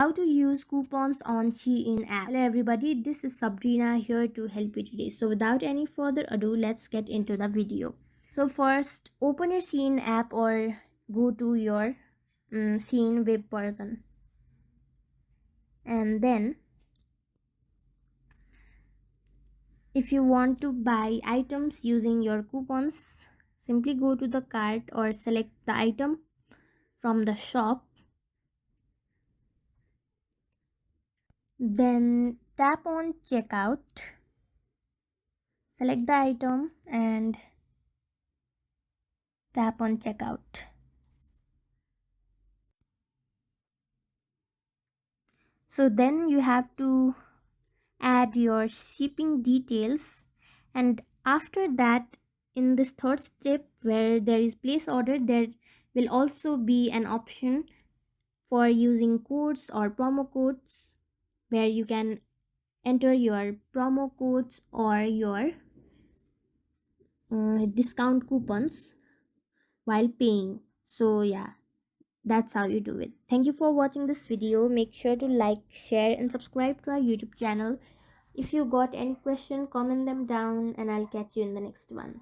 How to use coupons on Shein app. Hello everybody, this is Sabrina here to help you today. So without any further ado, let's get into the video. So first, open your Shein app or go to your Shein web portal. And then if you want to buy items using your coupons, simply go to the cart or select the item from the shop. Then tap on checkout, select the item and tap on checkout. So then you have to add your shipping details, and after that, in this third step where there is place order, there will also be an option for using codes or promo codes, where you can enter your promo codes or your discount coupons while paying. So yeah, that's how you do it. Thank you for watching this video. Make sure to like, share and subscribe to our YouTube channel. If you got any question, comment them down and I'll catch you in the next one.